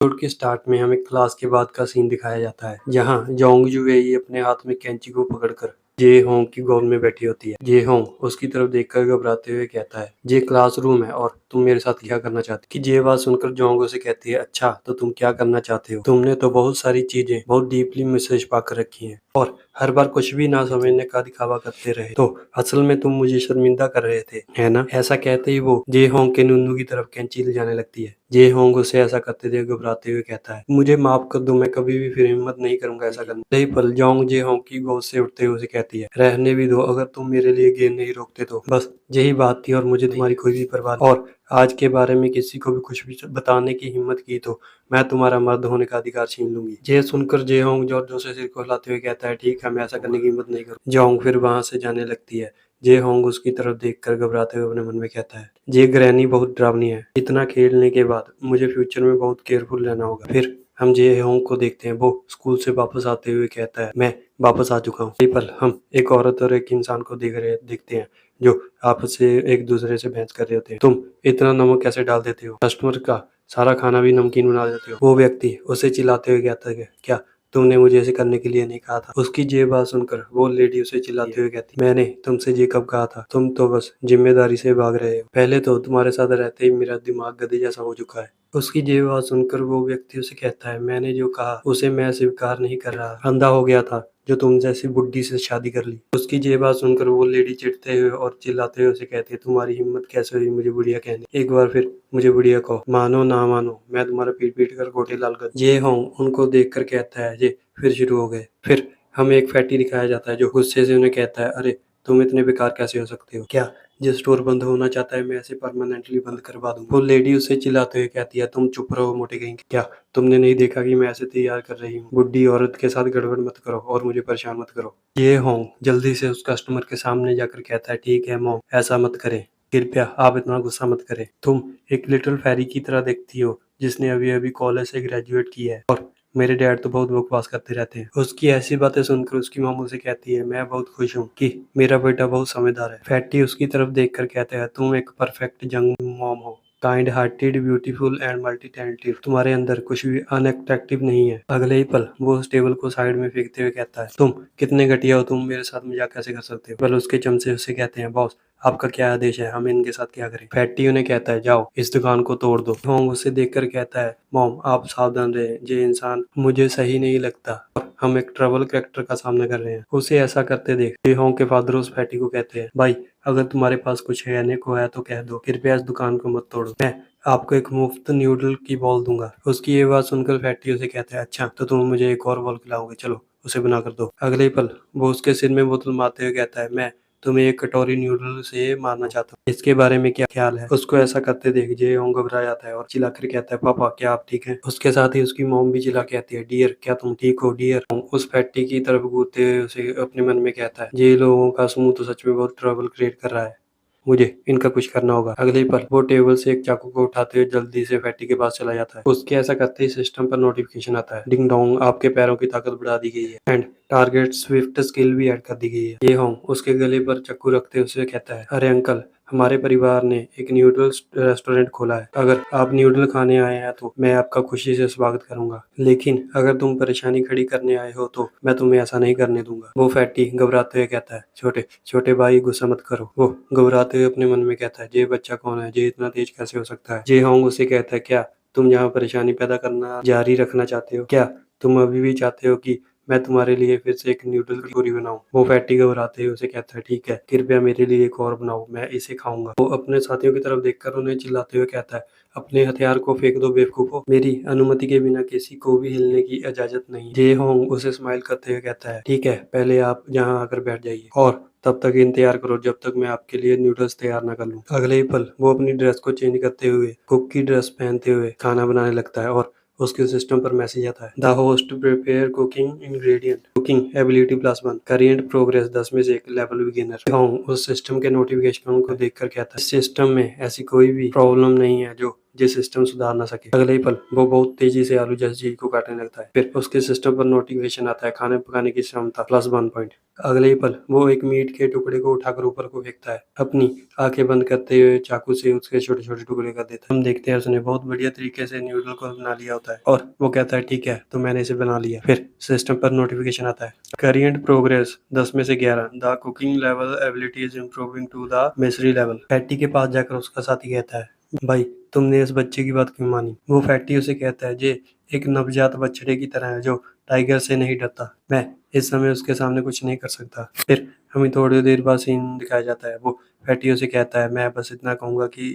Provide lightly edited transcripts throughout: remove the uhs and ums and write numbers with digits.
Episode के start में हमें क्लास के बाद का सीन दिखाया जाता है, जहाँ जोंग जुएई अपने हाथ में कैंची को पकड़कर जे होंग की गोद में बैठी होती है। जे होंग उसकी तरफ देखकर घबराते हुए कहता है, ये क्लासरूम है और तुम मेरे साथ क्या करना चाहते हो? कि ये बात सुनकर जोंग उसे कहती है, अच्छा तो तुम क्या करना चाहते हो? तुमने तो बहुत सारी चीजें बहुत डीपली मैसेज पाकर रखी हैं और हर बार कुछ भी ना समझने का दिखावा करते रहे, तो असल में तुम मुझे शर्मिंदा कर रहे थे, है ना? ऐसा कहते ही वो जे होंग के नुन्नू की तरफ कैंची ले जाने लगती है। जे होंग उसे ऐसा करते देख घबराते हुए कहता है, मुझे माफ कर दो, मैं कभी भी फिर हिम्मत नहीं करूंगा ऐसा करने। यही पल जोंग जे होंग की गोद से उठते हुए उसे कहती है, रहने भी दो, अगर तुम मेरे लिए गेंद नहीं रोकते तो बस यही बात थी और मुझे तुम्हारी कोई भी परवाह नहीं। और आज के बारे में किसी को भी कुछ भी बताने की हिम्मत की तो मैं तुम्हारा मर्द होने का अधिकार छीन लूंगी। ये सुनकर जे होंग जोर जोर से सिर को हिलाते हुए कहता है, ठीक है, मैं ऐसा करने की हिम्मत नहीं करूँ। जोंग फिर वहां से जाने लगती है। जे होंग उसकी तरफ देखकर घबराते हुए अपने मन में कहता है, ये ग्रैनी बहुत डरावनी है, इतना खेलने के बाद मुझे फ्यूचर में बहुत केयरफुल रहना होगा। फिर हम जे होंग को देखते हैं, वो स्कूल से वापस आते हुए कहता है, मैं वापस आ चुका हूँ। यही पल हम एक औरत और एक इंसान को देखते हैं जो आपस से एक दूसरे से बहस कर रहे होते हैं। तुम इतना नमक कैसे डाल देते हो? कस्टमर का सारा खाना भी नमकीन बना देते हो। वो व्यक्ति उसे चिल्लाते हुए कहता है, क्या तुमने मुझे ऐसे करने के लिए नहीं कहा था? उसकी ये बात सुनकर वो लेडी उसे चिल्लाते हुए कहती, मैंने तुमसे ये कब कहा था? तुम तो बस जिम्मेदारी से भाग रहे हो। पहले तो तुम्हारे साथ रहते ही मेरा दिमाग गधे जैसा हो चुका है। उसकी ये बात सुनकर वो व्यक्ति उसे कहता है, मैंने जो कहा उसे मैं स्वीकार नहीं कर रहा, अंधा हो गया था जो तुम जैसी बुड्ढी से शादी कर ली। उसकी ये बात सुनकर वो लेडी चिढ़ते हुए और चिल्लाते हुए उसे कहती है, तुम्हारी हिम्मत कैसे हुई मुझे बुढ़िया कहने? एक बार फिर मुझे बुढ़िया कहो, मानो ना मानो मैं तुम्हारा पीट पीट कर गोटे लाल कर। ये होंग उनको देख कर कहता है, ये फिर शुरू हो गए। फिर हमें एक फैटी दिखाया जाता है जो गुस्से से उन्हें कहता है, अरे तुम इतने बेकार कैसे हो सकते हो? क्या जो स्टोर बंद होना चाहता है मैं ऐसे परमानेंटली बंद करवा दूं? वो लेडी उसे चिल्लाते हुए कहती है, तुम चुप रहो मोटे कहेंगे, क्या तुमने नहीं देखा कि मैं ऐसे तैयार कर रही हूँ? बुड्ढी औरत के साथ गड़बड़ मत करो और मुझे परेशान मत करो। ये होंग जल्दी से उस कस्टमर के सामने जाकर कहता है, ठीक है मॉम, ऐसा मत करें, कृपया आप इतना गुस्सा मत करें। तुम एक लिटिल फेरी की तरह दिखती हो जिसने अभी अभी कॉलेज से ग्रेजुएट किया है और मेरे डैड तो बहुत बकवास करते रहते हैं। उसकी ऐसी बातें सुनकर उसकी मॉम उसे कहती है, मैं बहुत खुश हूँ कि मेरा बेटा बहुत समझदार है। फैटी उसकी तरफ देखकर कहता है, तुम एक परफेक्ट जंग मॉम हो, kind hearted, beautiful and multi talented. तुम्हारे अंदर कुछ भी अनअट्रैक्टिव नहीं है। अगले ही पल वो उस टेबल को साइड में फेंकते हुए कहता है, तुम कितने घटिया हो, तुम मेरे साथ मजाक कैसे कर सकते हो? पल उसके चमचे उससे कहते हैं, बॉस आपका क्या आदेश है, हम इनके साथ क्या करें? फैटी उन्हें कहता है, जाओ इस दुकान को तोड़ दो। होंग उसे देखकर कहता है, मॉम आप सावधान रहे, ये इंसान मुझे सही नहीं लगता, हम एक ट्रबल कैरेक्टर का सामना कर रहे हैं। उसे ऐसा करते देख होंग के फादर उस फैटी को कहते हैं, भाई अगर तुम्हारे पास कुछ कहने को है तो कह दो, कृपया इस दुकान को मत तोड़ो, मैं आपको एक मुफ्त न्यूडल की बॉल दूंगा। उसकी ये बात सुनकर फैटी उसे कहता है, अच्छा तो तुम मुझे एक और बॉल खिलाओगे, चलो उसे बना कर दो। अगले ही पल वो उसके सिर में बोतल मारते हुए कहता है, मैं तुम्हें एक कटोरी न्यूडल से मारना चाहता हूँ, इसके बारे में क्या ख्याल है? उसको ऐसा करते देख जे होंग घबरा जाता है और चिल्लाकर कहता है, पापा क्या आप ठीक हैं? उसके साथ ही उसकी मॉम भी चिल्ला कहती है, डियर क्या तुम ठीक हो डियर? उस फैक्ट्री की तरफ घूरते हुए उसे अपने मन में कहता है, ये लोगों का समूह तो सच में बहुत ट्रबल क्रिएट कर रहा है, मुझे इनका कुछ करना होगा। अगले ही पल वो टेबल से एक चाकू को उठाते हुए जल्दी से फैटी के पास चला जाता है। उसके ऐसा करते ही सिस्टम पर नोटिफिकेशन आता है, डिंग डोंग, आपके पैरों की ताकत बढ़ा दी गई है एंड टारगेट स्विफ्ट स्किल भी ऐड कर दी गई है। ये होंग उसके गले पर चाकू रखते हुए उसे कहता है, अरे अंकल हमारे परिवार ने एक न्यूडल रेस्टोरेंट खोला है, अगर आप न्यूडल खाने आए हैं तो मैं आपका खुशी से स्वागत करूंगा, लेकिन अगर तुम परेशानी खड़ी करने आए हो तो मैं तुम्हें ऐसा नहीं करने दूंगा। वो फैटी घबराते हुए कहता है, छोटे छोटे भाई गुस्सा मत करो। वो घबराते हुए अपने मन में कहता है, ये बच्चा कौन है, ये इतना तेज कैसे हो सकता है? जे होंग उसे कहता है, क्या तुम यहाँ परेशानी पैदा करना जारी रखना चाहते हो? क्या तुम अभी भी चाहते हो कि मैं तुम्हारे लिए फिर से एक न्यूडल की पूरी बनाऊं? वो फैटी घबराते हुए उसे कहता है, ठीक है, कृपया मेरे लिए एक और बनाओ, मैं इसे खाऊंगा। वो अपने साथियों की तरफ देखकर उन्हें चिल्लाते हुए कहता है, अपने हथियार को फेंक दो बेवकूफो, मेरी अनुमति के बिना किसी को भी हिलने की इजाजत नहीं। जे होंग उसे स्माइल करते हुए कहता है, ठीक है, पहले आप यहाँ आकर बैठ जाइए और तब तक इंतजार करो जब तक मैं आपके लिए नूडल्स तैयार ना कर लूं। अगले ही पल वो अपनी ड्रेस को चेंज करते हुए कुक की ड्रेस पहनते हुए खाना बनाने लगता है और उसके सिस्टम पर मैसेज आता है, the host prepare cooking ingredient, cooking ability +1, current progress 10 में से 1, लेवल बिगिनर। होंग उस सिस्टम के नोटिफिकेशन को देखकर कहता है, इस सिस्टम में ऐसी कोई भी प्रॉब्लम नहीं है जो सिस्टम सुधार ना सके। अगले ही पल वो बहुत तेजी से आलू जैसी चीज को काटने लगता है। फिर उसके सिस्टम पर नोटिफिकेशन आता है, खाने पकाने की क्षमता +1 पॉइंट। अगले ही पल वो एक मीट के टुकड़े को उठाकर ऊपर को फेंकता है, अपनी आंखें बंद करते हुए चाकू से उसके छोटे छोटे टुकड़े कर देता है। हम देखते हैं उसने बहुत बढ़िया तरीके से न्यूडल को बना लिया होता है और वो कहता है ठीक है तो मैंने इसे बना लिया। फिर सिस्टम पर नोटिफिकेशन आता है, करेंट प्रोग्रेस 10 में से 11, the cooking level ability is improving to the mystery level. Fatty के पास जाकर उसका साथी कहता है भाई तुमने इस बच्चे की बात क्यों मानी। वो फैटी उसे कहता है जे एक नवजात बछड़े की तरह है जो टाइगर से नहीं डरता, मैं इस समय उसके सामने कुछ नहीं कर सकता। फिर हमें थोड़ी देर बाद सीन दिखाया जाता है, वो फैटी उसे कहता है मैं बस इतना कहूंगा कि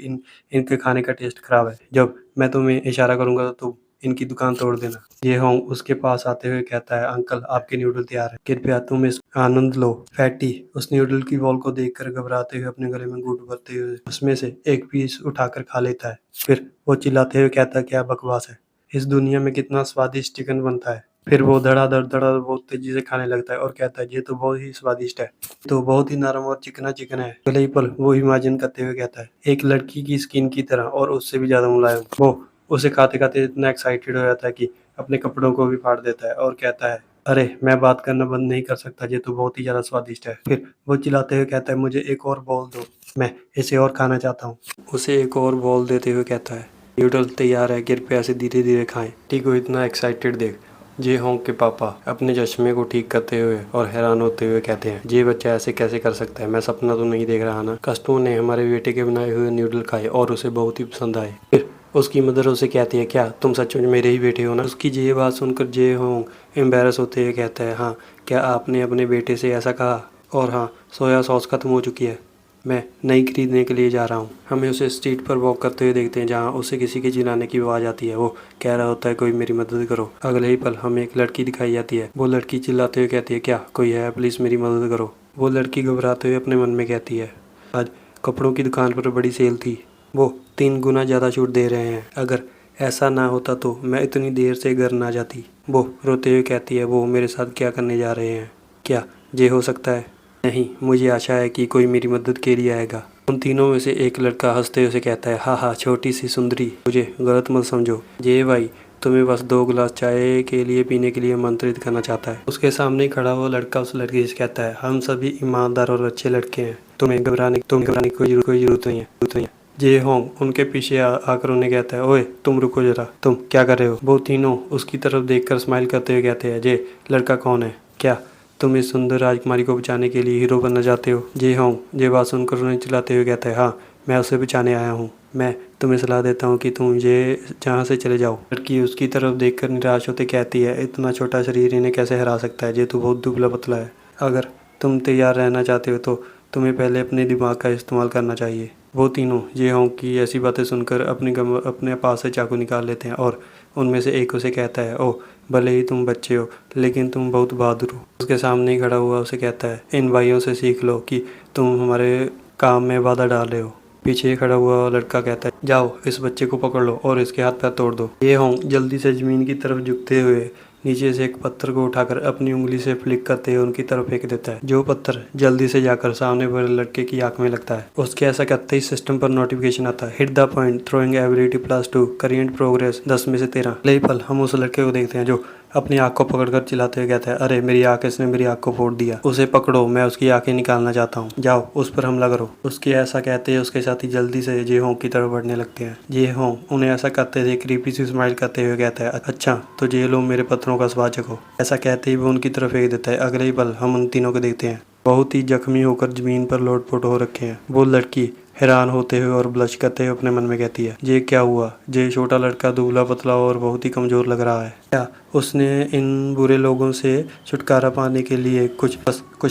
इनके खाने का टेस्ट खराब है, जब मैं तुम्हें इशारा करूंगा तो तुम इनकी दुकान तोड़ देना। ये होंग उसके पास आते हुए कहता है अंकल आपके न्यूडल तैयार है, कृपया तुम इस आनंद लो। फैटी उस न्यूडल की बॉल को देखकर घबराते हुए अपने गले में घूंट भरते हुए उसमें से एक पीस उठाकर खा लेता है। फिर वो चिल्लाते हुए कहता है क्या बकवास है, इस दुनिया में कितना स्वादिष्ट चिकन बनता है। फिर वो धड़ाधड़ धड़ाधड़ बहुत तेजी से खाने लगता है और कहता है ये तो बहुत ही स्वादिष्ट है, तो बहुत ही नरम और चिकना चिकन है। अगले ही पल वो इमेजिन करते हुए कहता है एक लड़की की स्किन की तरह और उससे भी ज्यादा मुलायम। वो उसे खाते खाते इतना एक्साइटेड हो जाता है कि अपने कपड़ों को भी फाड़ देता है और कहता है अरे मैं बात करना बंद नहीं कर सकता, ये तो बहुत ही ज्यादा स्वादिष्ट है। फिर वो चिल्लाते हुए कहता है मुझे एक और बॉल दो, मैं इसे और खाना चाहता हूँ। उसे एक और बॉल देते हुए कहता है न्यूडल तैयार है, कृपया से धीरे धीरे खाएं। ठीक हो इतना एक्साइटेड देख जे होंग के पापा अपने चश्मे को ठीक करते हुए और हैरान होते हुए कहते हैं ये बच्चा ऐसे कैसे कर सकता है, मैं सपना तो नहीं देख रहा ना। कस्टमर ने हमारे बेटे के बनाए हुए न्यूडल खाए और उसे बहुत ही पसंद आए। फिर उसकी मदर उसे कहती है क्या तुम सच में मेरे ही बेटे हो ना। उसकी ये बात सुनकर जे होंग एम्बेरस होते हुए कहता है हाँ क्या आपने अपने बेटे से ऐसा कहा, और हाँ सोया सॉस खत्म हो चुकी है, मैं नई खरीदने के लिए जा रहा हूँ। हमें उसे स्ट्रीट पर वॉक करते हुए देखते हैं जहाँ उसे किसी के चिल्लाने की आवाज़ आती है, वो कह रहा होता है कोई मेरी मदद करो। अगले ही पल हमें एक लड़की दिखाई जाती है, वो लड़की चिल्लाते हुए कहती है क्या कोई है प्लीज़ मेरी मदद करो। वो लड़की घबराते हुए अपने मन में कहती है आज कपड़ों की दुकान पर बड़ी सेल थी, वो 3 गुना ज़्यादा छूट दे रहे हैं, अगर ऐसा ना होता तो मैं इतनी देर से घर ना जाती। वो रोते हुए कहती है वो मेरे साथ क्या करने जा रहे हैं, क्या ये हो सकता है। नहीं मुझे आशा है कि कोई मेरी मदद के लिए आएगा। उन तीनों में से एक लड़का हंसते हुए कहता है हाँ हाँ छोटी सी सुंदरी मुझे गलत मत समझो, ये भाई तुम्हें बस 2 गिलास चाय के लिए पीने के लिए आमंत्रित करना चाहता है। उसके सामने खड़ा हुआ लड़का उस लड़की से कहता है हम सभी ईमानदार और अच्छे लड़के हैं, तुम्हें घबराने की कोई जरूरत नहीं है। जे होंग उनके पीछे आकर उन्हें कहता है ओए तुम रुको जरा, तुम क्या कर रहे हो। वो तीनों उसकी तरफ देखकर स्माइल करते हुए कहते हैं जे लड़का कौन है, क्या तुम इस सुंदर राजकुमारी को बचाने के लिए हीरो बनना चाहते हो। जे होंग ये बात सुनकर उन्हें चिल्लाते हुए कहता है हाँ मैं उसे बचाने आया हूँ, मैं तुम्हें सलाह देता हूँ कि तुम ये जहाँ से चले जाओ। लड़की उसकी तरफ देखकर निराश होते कहती है इतना छोटा शरीर इन्हें कैसे हरा सकता है, ये तो बहुत दुबला पतला है, अगर तुम तैयार रहना चाहते हो तो तुम्हें पहले अपने दिमाग का इस्तेमाल करना चाहिए। वो तीनों ये होंग की ऐसी बातें सुनकर अपने पास से चाकू निकाल लेते हैं और उनमें से एक उसे कहता है ओह भले ही तुम बच्चे हो लेकिन तुम बहुत बहादुर हो। उसके सामने ही खड़ा हुआ उसे कहता है इन भाइयों से सीख लो कि तुम हमारे काम में बाधा डाल रहे हो। पीछे खड़ा हुआ लड़का कहता है जाओ इस बच्चे को पकड़ लो और इसके हाथ पैर तोड़ दो। ये होंग जल्दी से जमीन की तरफ झुकते हुए नीचे से एक पत्थर को उठाकर अपनी उंगली से फ्लिक करते हुए उनकी तरफ फेंक देता है, जो पत्थर जल्दी से जाकर सामने वाले लड़के की आंख में लगता है। उसके ऐसा करते ही सिस्टम पर नोटिफिकेशन आता है hit the point throwing ability +2 current progress 10 में से 13। ले पल हम उस लड़के को देखते हैं जो अपनी आंख को पकड़कर चिल्लाते हुए कहता है अरे मेरी आंख, इसने मेरी आंख को फोड़ दिया, उसे पकड़ो मैं उसकी आंखें निकालना चाहता हूँ, जाओ उस पर हमला करो। उसके ऐसा कहते ही उसके साथी जल्दी से जे होंग की तरफ बढ़ने लगते हैं। जे होंग उन्हें ऐसा करते देख क्रीपी सी स्माइल करते हुए कहता है अच्छा तो ये लो मेरे पत्थरों का स्वाद चखो। ऐसा कहते ही वो उनकी तरफ फेंक देता है। अगले ही पल हम उन तीनों को देखते हैं बहुत ही जख्मी होकर जमीन पर लोटपोट हो रखे हैं। वो लड़की हैरान होते हुए और ब्लश करते हुए अपने मन में कहती है ये क्या हुआ, ये छोटा लड़का दुबला पतला और बहुत ही कमजोर लग रहा है, क्या उसने इन बुरे लोगों से छुटकारा पाने के लिए कुछ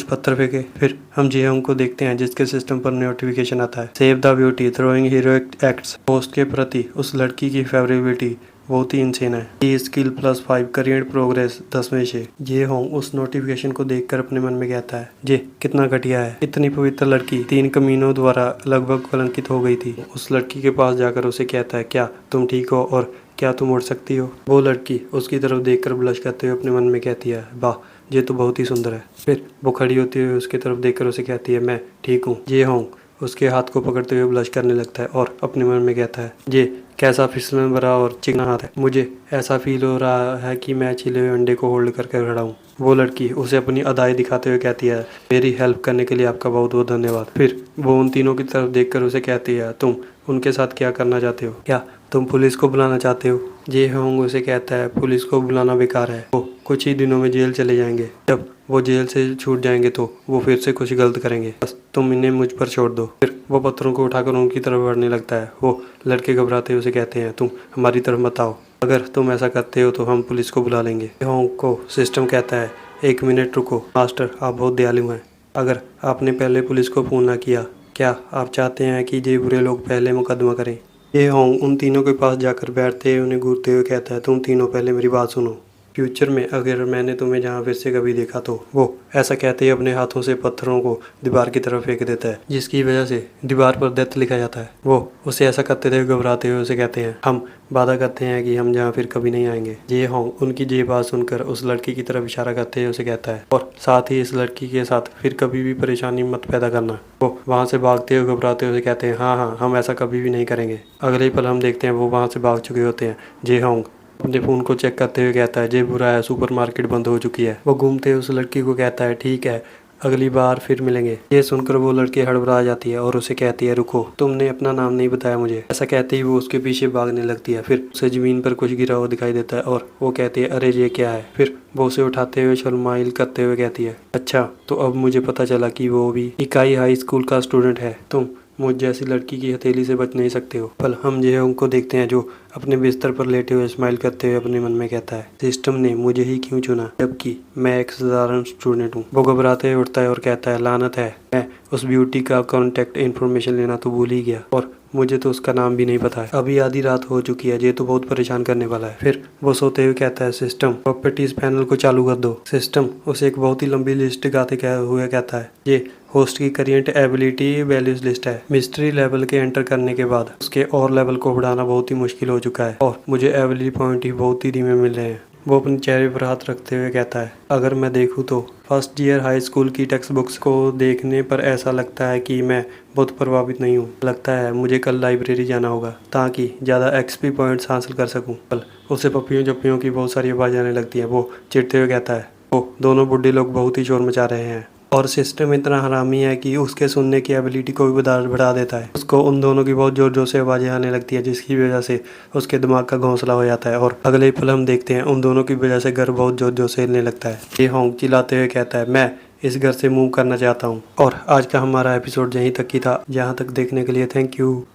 पत्थर फेंके। फिर हम जेहोंग को देखते हैं जिसके सिस्टम पर नोटिफिकेशन आता है save the beauty throwing heroic acts. Post के प्रति उस लड़की की फेवरेबिलिटी बहुत ही इंसेन है। ये स्किल +5 करियर प्रोग्रेस 10 में से। ये होंग उस नोटिफिकेशन को देखकर अपने मन में कहता है ये कितना घटिया है, इतनी पवित्र लड़की 3 कमीनों द्वारा लगभग कलंकित हो गई थी। उस लड़की के पास जाकर उसे कहता है क्या तुम ठीक हो और क्या तुम उड़ सकती हो। वो लड़की उसकी तरफ देखकर ब्लश करते हुए अपने मन में कहती है वाह ये तो बहुत ही सुंदर है। फिर वो खड़ी होती हुई उसकी तरफ देखकर उसे कहती है मैं ठीक हूँ। ये होंग उसके हाथ को पकड़ते हुए ब्लश करने लगता है और अपने मन में कहता है ये कैसा फिसलन भरा और चिकना हाथ है। मुझे ऐसा फील हो रहा है कि मैं छिले हुए अंडे को होल्ड करके खड़ा हूँ। वो लड़की उसे अपनी अदाएं दिखाते हुए कहती है, मेरी हेल्प करने के लिए आपका बहुत बहुत धन्यवाद। फिर वो उन तीनों की तरफ देखकर उसे कहती है, तुम उनके साथ क्या करना चाहते हो? क्या तुम पुलिस को बुलाना चाहते हो? जे होंग उसे कहता है, पुलिस को बुलाना बेकार है, वो कुछ ही दिनों में जेल चले जाएंगे। जब वो जेल से छूट जाएंगे तो वो फिर से कुछ गलत करेंगे, बस तुम इन्हें मुझ पर छोड़ दो। फिर वो पत्थरों को उठाकर उनकी तरफ बढ़ने लगता है। वो लड़के घबराते हुए उसे कहते हैं, तुम हमारी तरफ मत आओ, अगर तुम ऐसा करते हो तो हम पुलिस को बुला लेंगे। होंग को सिस्टम कहता है, 1 मिनट रुको मास्टर, आप बहुत दयालु हैं। अगर आपने पहले पुलिस को फोन ना किया, क्या आप चाहते हैं कि ये बुरे लोग पहले मुकदमा करें? ये होंग उन तीनों के पास जाकर बैठते उन्हें घूरते हुए कहता है, तुम तीनों पहले मेरी बात सुनो। फ्यूचर में अगर मैंने तुम्हें जहाँ फिर से कभी देखा तो वो ऐसा कहते ही अपने हाथों से पत्थरों को दीवार की तरफ फेंक देता है, जिसकी वजह से दीवार पर डेथ लिखा जाता है। वो उसे ऐसा करते थे घबराते हुए उसे कहते हैं, हम वादा करते हैं कि हम जहाँ फिर कभी नहीं आएंगे। ये होंग उनकी ये बात सुनकर उस लड़की की तरफ इशारा करते हुए उसे कहता है, और साथ ही इस लड़की के साथ फिर कभी भी परेशानी मत पैदा करना। वो वहाँ से भागते हुए घबराते हुए कहते हैं, हाँ हाँ, हम ऐसा कभी भी नहीं करेंगे। अगले पल हम देखते हैं वो वहाँ से भाग चुके होते हैं। जे होंग अपने फ़ोन को चेक करते हुए कहता है, जे बुरा है, सुपरमार्केट बंद हो चुकी है। वो घूमते हुए उस लड़की को कहता है, ठीक है, अगली बार फिर मिलेंगे। ये सुनकर वो लड़की हड़बड़ा जाती है और उसे कहती है, रुको, तुमने अपना नाम नहीं बताया मुझे। ऐसा कहते ही वो उसके पीछे भागने लगती है। फिर उसे ज़मीन पर कुछ गिरा हुआ दिखाई देता है और वो कहती है, अरे ये क्या है? फिर वो उसे उठाते हुए शर्माइल करते हुए कहती है, अच्छा, तो अब मुझे पता चला कि वो भी इकाई हाई स्कूल का स्टूडेंट है। तुम मुझ जैसी लड़की की हथेली से बच नहीं सकते हो। पल हम जे उनको देखते हैं, जो अपने बिस्तर पर लेटे हुए स्माइल करते हुए अपने मन में कहता है, सिस्टम ने मुझे ही क्यों चुना, जबकि मैं एक साधारण स्टूडेंट हूँ। वो घबराते हुए उठता है और कहता है, लानत है, मैं उस ब्यूटी का कॉन्टेक्ट इन्फॉर्मेशन लेना तो भूल ही गया, और मुझे तो उसका नाम भी नहीं पता है। अभी आधी रात हो चुकी है, ये तो बहुत परेशान करने वाला है। फिर वो सोते हुए कहता है, सिस्टम प्रॉपर्टीज पैनल को चालू कर दो। सिस्टम उसे एक बहुत ही लंबी लिस्ट गाते हुए कहता है, ये होस्ट की करेंट एबिलिटी वैल्यूज लिस्ट है। मिस्ट्री लेवल के एंटर करने के बाद उसके और लेवल को बढ़ाना बहुत ही मुश्किल हो चुका है और मुझे एबिलिटी पॉइंट ही बहुत ही धीमे मिल रहे हैं। वो अपने चेहरे पर हाथ रखते हुए कहता है, अगर मैं देखूं तो फर्स्ट ईयर हाई स्कूल की टेक्स्ट बुक्स को देखने पर ऐसा लगता है कि मैं बहुत प्रभावित नहीं हूँ। लगता है मुझे कल लाइब्रेरी जाना होगा ताकि ज़्यादा एक्सपी पॉइंट्स हासिल कर सकूँ। कल उसे पप्पियों जप्पियों की बहुत सारी आवाज़ आने लगती है। वो चिढ़ते हुए कहता है, वो दोनों बुढ़े लोग बहुत ही शोर मचा रहे हैं और सिस्टम इतना हरामी है कि उसके सुनने की एबिलिटी को भी बढ़ा देता है। उसको उन दोनों की बहुत जोर जोर से आवाज़ें आने लगती है, जिसकी वजह से उसके दिमाग का घोंसला हो जाता है और अगले पल हम देखते हैं उन दोनों की वजह से घर बहुत जोर जोर से हिलने लगता है। ये होंग चिल्लाते हुए कहता है, मैं इस घर से मूव करना चाहता हूँ। और आज का हमारा एपिसोड यहीं तक ही था। यहाँ तक देखने के लिए थैंक यू।